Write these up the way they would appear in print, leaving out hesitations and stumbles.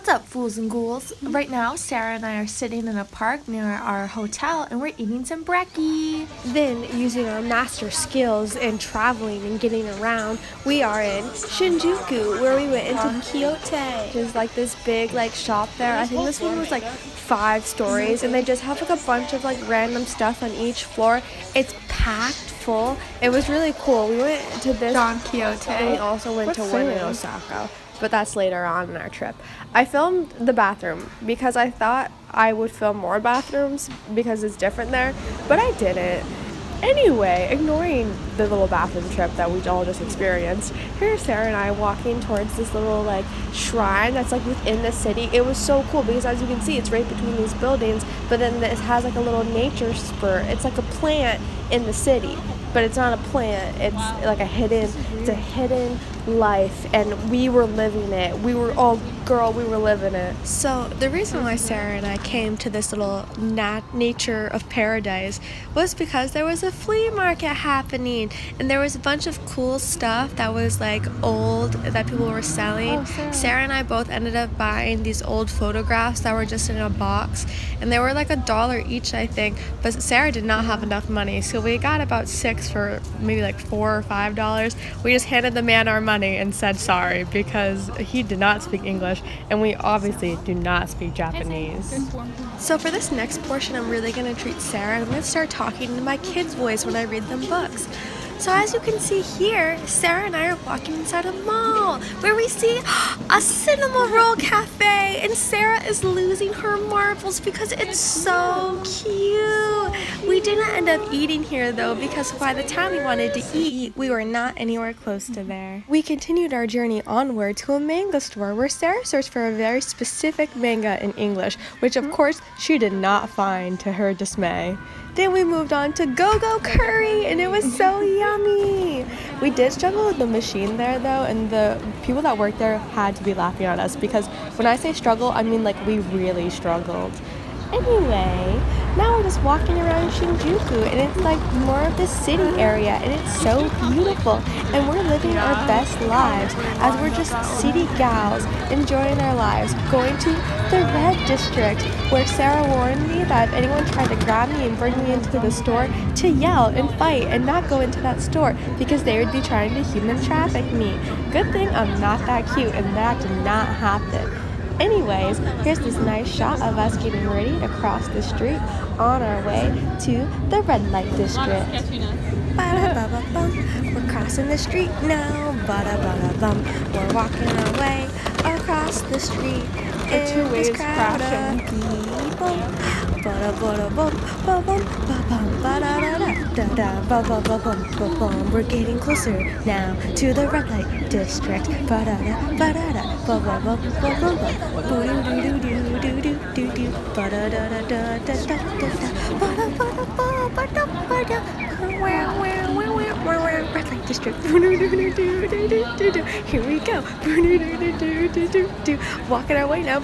What's up, fools and ghouls? Right now, Sarah and I are sitting in a park near our hotel and we're eating some brekkie. Then, using our master skills in traveling and getting around, we are in Shinjuku, where we went into Kyoto. There's like this big shop there. I think this one was 5 stories, and they just have a bunch of random stuff on each floor. It's packed full. It was really cool. We went to this Don Quixote. and we also went to one in Osaka. But that's later on in our trip. I filmed the bathroom because I thought I would film more bathrooms because it's different there, but I didn't. Anyway, ignoring the little bathroom trip that we all just experienced, here's Sarah and I walking towards this little shrine that's within the city. It was so cool because, as you can see, it's right between these buildings, but then it has a little nature spur. It's a plant in the city, but it's not a plant. It's it's a hidden life, and we were living it. We were living it. So the reason why Sarah and I came to this little nature of paradise was because there was a flea market happening, and there was a bunch of cool stuff that was old that people were selling. Sarah and I both ended up buying these old photographs that were just in a box, and they were $1 each, I think, but Sarah did not have enough money, so we got about 6 for maybe $4 or $5. We just handed the man our money and said sorry because he did not speak English, and we obviously do not speak Japanese. So for this next portion, I'm really going to treat Sarah, and I'm going to start talking in my kid's voice when I read them books. So as you can see here, Sarah and I are walking inside a mall where we see a cinema roll cafe, and Sarah is losing her marbles because it's so cute. We didn't end up eating here though, because by the time we wanted to eat, we were not anywhere close to there. We continued our journey onward to a manga store where Sarah searched for a very specific manga in English, which of course she did not find, to her dismay. Then we moved on to Gogo Curry, and it was so yummy. We did struggle with the machine there though, and the people that worked there had to be laughing at us because when I say struggle, I mean we really struggled. Anyway, now we're just walking around Shinjuku, and it's more of the city area, and it's so beautiful, and we're living our best lives as we're just city gals enjoying our lives, going to the Red District, where Sarah warned me that if anyone tried to grab me and bring me into the store, to yell and fight and not go into that store because they would be trying to human traffic me. Good thing I'm not that cute, and that did not happen. Anyways, here's this nice shot of us getting ready to cross the street on our way to the red light district. Ba-da-ba-ba-bum. We're crossing the street now. Ba-da-ba-da-bum. We're walking our way across the street in this crowd of people. Ba-da-ba-da-bum, ba-bum, ba-bum, ba-da-da-da, ba-ba-ba-bum, ba-bum. We're getting closer now to the red light district. Ba-da-da, ba-da-da, ba-ba-bum, ba-bum, ba-do-do-do-do-do-do-do, ba-da-da-da-da-da-da-da, ba-da-ba-da-ba, ba-da-ba-da. Red light district. Here we go. Walking our way now.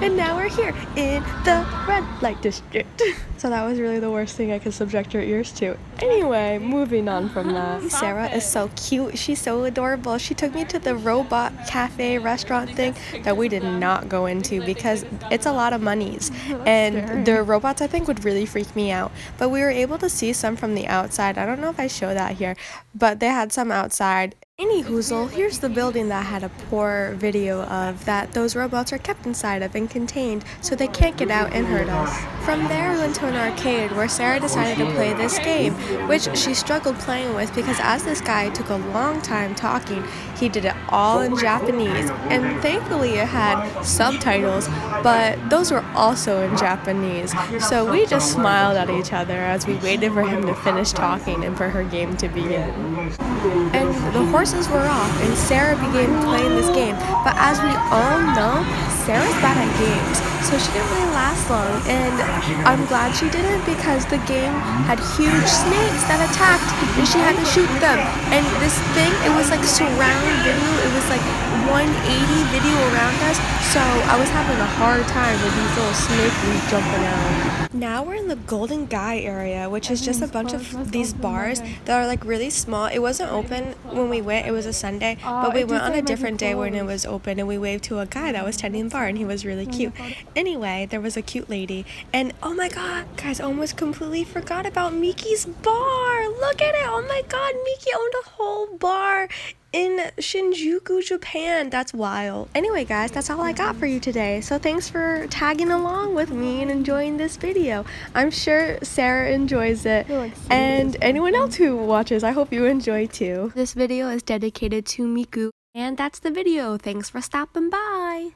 And now we're here in the red light district. So that was really the worst thing I could subject your ears to. Anyway, moving on from that. Sarah is so cute. She's so adorable. She took me to the robot cafe restaurant thing that we did not go into because it's a lot of monies. And the robots, I think, would really freak me out. But we were able to see some from the outside. I don't know if I show that here, but they had some outside. Anyhoozle, here's the building that I had a poor video of that those robots are kept inside of and contained so they can't get out and hurt us. From there we went to an arcade where Sarah decided to play this game, which she struggled playing with because as this guy took a long time talking, he did it all in Japanese, and thankfully it had subtitles, but those were also in Japanese. So we just smiled at each other as we waited for him to finish talking and for her game to begin. And the horses were off, and Sarah began playing this game. But as we all know, Sarah's bad at games, so she didn't really last long, and I'm glad she didn't because the game had huge snakes that attacked and she had to shoot them. And this thing, it was like surround video, it was like 180 video around us, so I was having a hard time with these little snakes jumping out. Now we're in the Golden Guy area, which is just a bunch of these bars that are like really small. It wasn't open when we went, it was a Sunday, but we went on a different day when it was open, and we waved to a guy that was tending the bar, and he was really cute. Anyway, there was a cute lady, and oh my god, guys, almost completely forgot about Miki's bar. Look at it. Oh my god, Miki owned a whole bar in Shinjuku, Japan. That's wild. Anyway, guys, that's all I got for you today. So thanks for tagging along with me and enjoying this video. I'm sure Sarah enjoys it, and anyone else who watches, I hope you enjoy too. This video is dedicated to Miku, and that's the video. Thanks for stopping by.